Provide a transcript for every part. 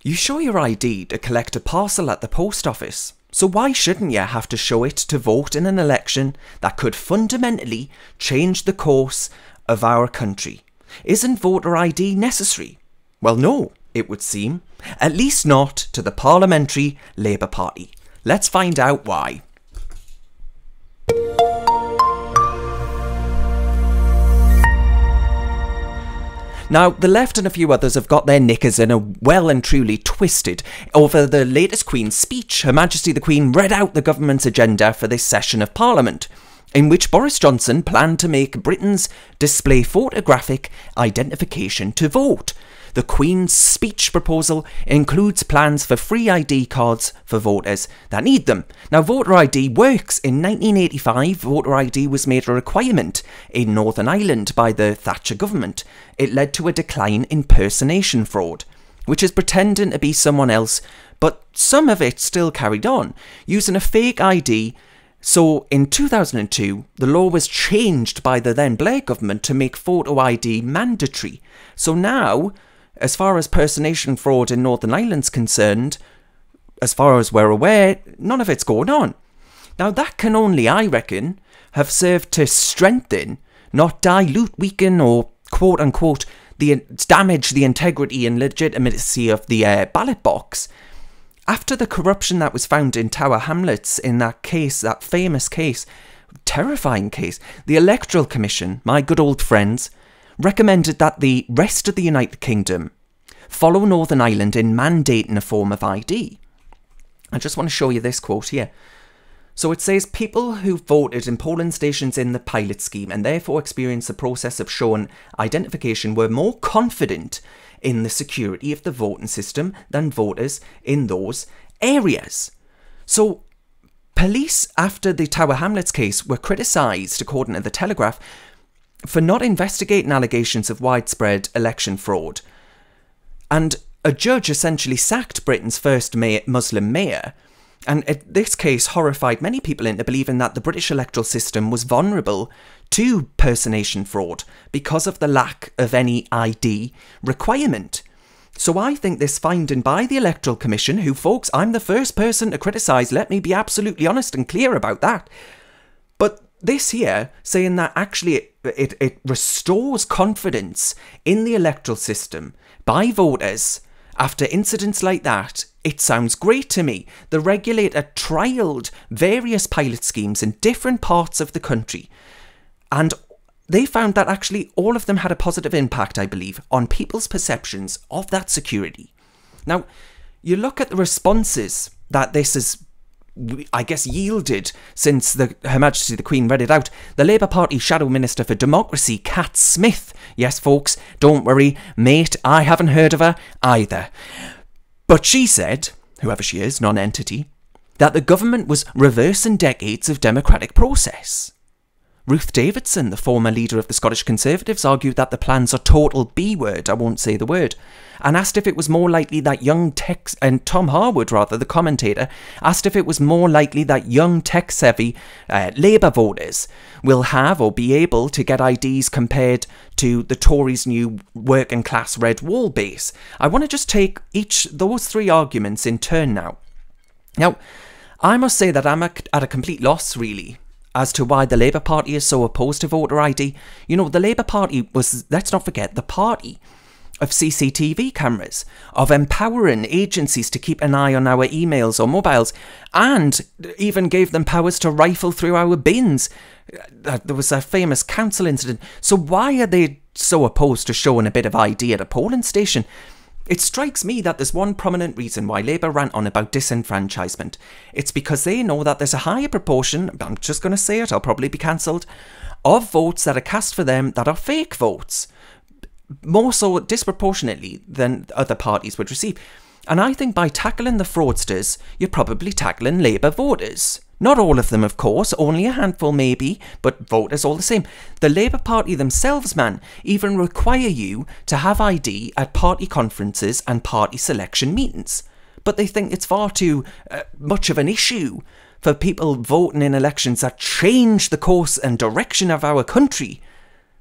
You show your ID to collect a parcel at the post office, so why shouldn't you have to show it to vote in an election that could fundamentally change the course of our country? Isn't voter ID necessary? Well, no, it would seem. At least not to the Parliamentary Labour Party. Let's find out why. Now, the left and a few others have got their knickers in a well and truly twisted over the latest Queen's speech. Her Majesty the Queen read out the government's agenda for this session of Parliament, in which Boris Johnson planned to make Britons display photographic identification to vote. The Queen's speech proposal includes plans for free ID cards for voters that need them. Now, voter ID works. In 1985, voter ID was made a requirement in Northern Ireland by the Thatcher government. It led to a decline in impersonation fraud, which is pretending to be someone else, but some of it still carried on, using a fake ID. So in 2002, the law was changed by the then Blair government to make photo ID mandatory. So now, as far as impersonation fraud in Northern Ireland's concerned, as far as we're aware, none of it's going on. Now that can only, I reckon, have served to strengthen, not dilute, weaken or quote-unquote damage the integrity and legitimacy of the ballot box. After the corruption that was found in Tower Hamlets in that case, that famous case, terrifying case, the Electoral Commission, my good old friends, recommended that the rest of the United Kingdom follow Northern Ireland in mandating a form of ID. I just want to show you this quote here. So it says, people who voted in polling stations in the pilot scheme and therefore experienced the process of showing identification were more confident in the security of the voting system than voters in those areas. So police, after the Tower Hamlets case, were criticised, according to the Telegraph, for not investigating allegations of widespread election fraud. And a judge essentially sacked Britain's first Muslim mayor. And this case horrified many people into believing that the British electoral system was vulnerable to impersonation fraud because of the lack of any ID requirement. So I think this finding by the Electoral Commission, who, folks, I'm the first person to criticise, let me be absolutely honest and clear about that. But this here, saying that actually it restores confidence in the electoral system by voters after incidents like that, it sounds great to me. The regulator trialled various pilot schemes in different parts of the country, and they found that actually all of them had a positive impact, I believe, on people's perceptions of that security. Now, you look at the responses that this has, I guess, yielded since Her Majesty the Queen read it out. The Labour Party Shadow Minister for Democracy, Cat Smith. Yes, folks, don't worry, mate, I haven't heard of her either. But she said, whoever she is, non-entity, that the government was reversing decades of democratic process. Ruth Davidson, the former leader of the Scottish Conservatives, argued that the plans are total B-word, I won't say the word, and asked if it was more likely that Tom Harwood, rather, the commentator, asked if it was more likely that young tech-savvy Labour voters will have or be able to get IDs compared to the Tories' new working-class red wall base. I want to just take those three arguments in turn now. Now, I must say that I'm at a complete loss, really, as to why the Labour Party is so opposed to voter ID. You know, the Labour Party was, let's not forget, the party of CCTV cameras, of empowering agencies to keep an eye on our emails or mobiles, and even gave them powers to rifle through our bins. There was a famous council incident. So why are they so opposed to showing a bit of ID at a polling station? It strikes me that there's one prominent reason why Labour rant on about disenfranchisement. It's because they know that there's a higher proportion, I'm just going to say it, I'll probably be cancelled, of votes that are cast for them that are fake votes. More so disproportionately than other parties would receive. And I think by tackling the fraudsters, you're probably tackling Labour voters. Not all of them, of course, only a handful maybe, but voters all the same. The Labour Party themselves, man, even require you to have ID at party conferences and party selection meetings. But they think it's far too much of an issue for people voting in elections that change the course and direction of our country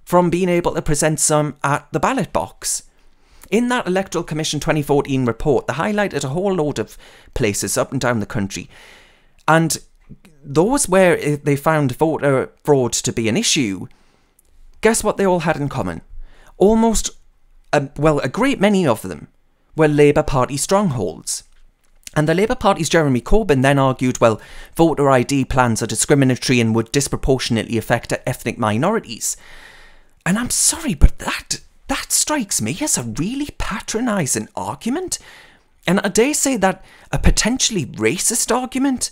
from being able to present some at the ballot box. In that Electoral Commission 2014 report, they highlighted a whole load of places up and down the country. And those where they found voter fraud to be an issue, guess what they all had in common? Almost, a great many of them were Labour Party strongholds. And the Labour Party's Jeremy Corbyn then argued, well, voter ID plans are discriminatory and would disproportionately affect ethnic minorities. And I'm sorry, but that strikes me as a really patronising argument. And I dare say that a potentially racist argument.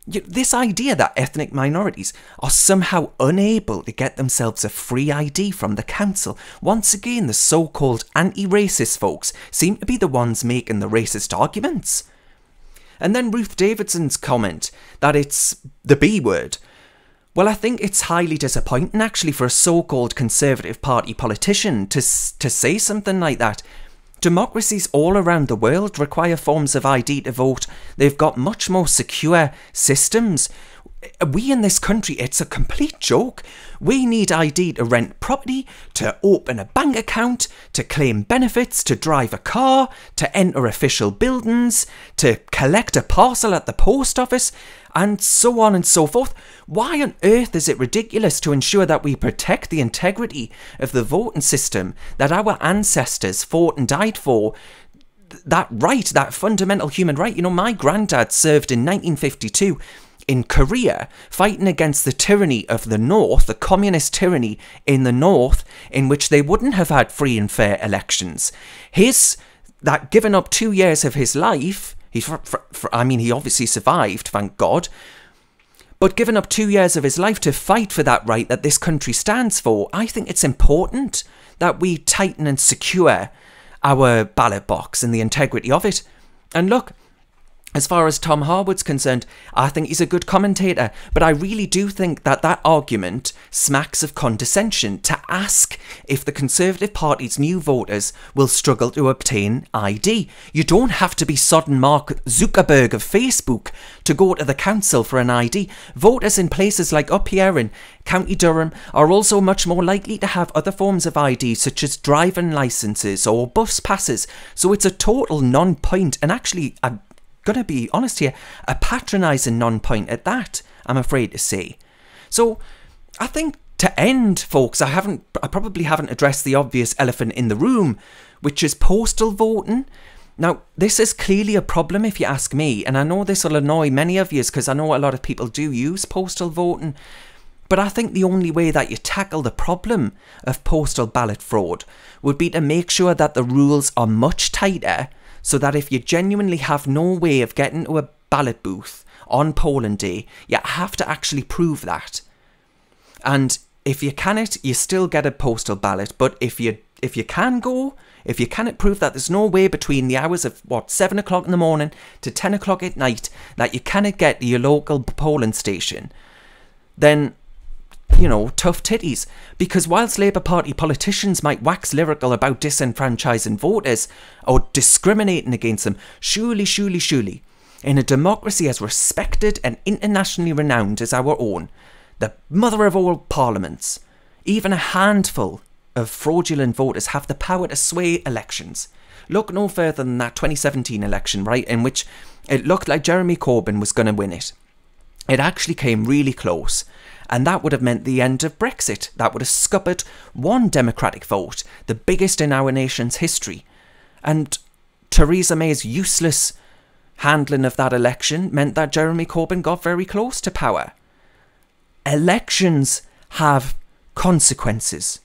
This idea that ethnic minorities are somehow unable to get themselves a free ID from the council. Once again, the so-called anti-racist folks seem to be the ones making the racist arguments. And then Ruth Davidson's comment that it's the B word. Well, I think it's highly disappointing actually for a so-called Conservative Party politician to say something like that. Democracies all around the world require forms of ID to vote. They've got much more secure systems. We in this country, it's a complete joke. We need ID to rent property, to open a bank account, to claim benefits, to drive a car, to enter official buildings, to collect a parcel at the post office, and so on and so forth. Why on earth is it ridiculous to ensure that we protect the integrity of the voting system that our ancestors fought and died for? That right, that fundamental human right. You know, my granddad served in 1952 in Korea, fighting against the tyranny of the North, the communist tyranny in the North, in which they wouldn't have had free and fair elections. That given up 2 years of his life, he obviously survived, thank God, but given up 2 years of his life to fight for that right that this country stands for, I think it's important that we tighten and secure our ballot box and the integrity of it. And look, as far as Tom Harwood's concerned, I think he's a good commentator, but I really do think that argument smacks of condescension to ask if the Conservative Party's new voters will struggle to obtain ID. You don't have to be sodden Mark Zuckerberg of Facebook to go to the council for an ID. Voters in places like up here in County Durham are also much more likely to have other forms of ID, such as driving licences or bus passes. So it's a total non-point, and actually gonna be honest here, a patronising non-point at that, I'm afraid to say. So I think to end, folks, I probably haven't addressed the obvious elephant in the room, which is postal voting. Now, this is clearly a problem if you ask me, and I know this will annoy many of you because I know a lot of people do use postal voting, but I think the only way that you tackle the problem of postal ballot fraud would be to make sure that the rules are much tighter, so that if you genuinely have no way of getting to a ballot booth on polling day, you have to actually prove that. And if you cannot, you still get a postal ballot. But if you cannot prove that there's no way between the hours of 7 o'clock in the morning to 10 o'clock at night that you cannot get to your local polling station, then, you know, tough titties. Because whilst Labour Party politicians might wax lyrical about disenfranchising voters or discriminating against them, surely, in a democracy as respected and internationally renowned as our own, the mother of all parliaments, even a handful of fraudulent voters have the power to sway elections. Look no further than that 2017 election, right, in which it looked like Jeremy Corbyn was going to win it. It actually came really close. And that would have meant the end of Brexit. That would have scuppered one Democratic vote, the biggest in our nation's history. And Theresa May's useless handling of that election meant that Jeremy Corbyn got very close to power. Elections have consequences.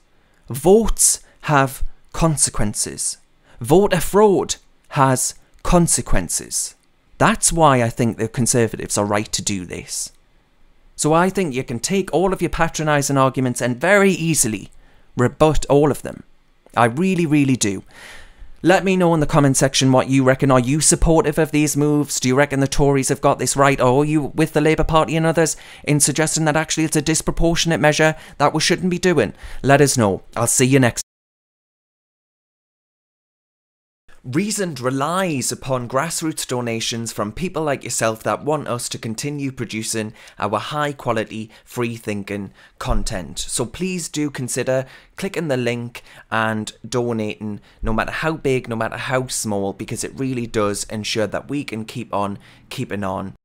Votes have consequences. Voter fraud has consequences. That's why I think the Conservatives are right to do this. So I think you can take all of your patronising arguments and very easily rebut all of them. I really, really do. Let me know in the comment section what you reckon. Are you supportive of these moves? Do you reckon the Tories have got this right? Or are you with the Labour Party and others in suggesting that actually it's a disproportionate measure that we shouldn't be doing? Let us know. I'll see you next time. Reasoned relies upon grassroots donations from people like yourself that want us to continue producing our high quality, free thinking content. So please do consider clicking the link and donating, no matter how big, no matter how small, because it really does ensure that we can keep on keeping on.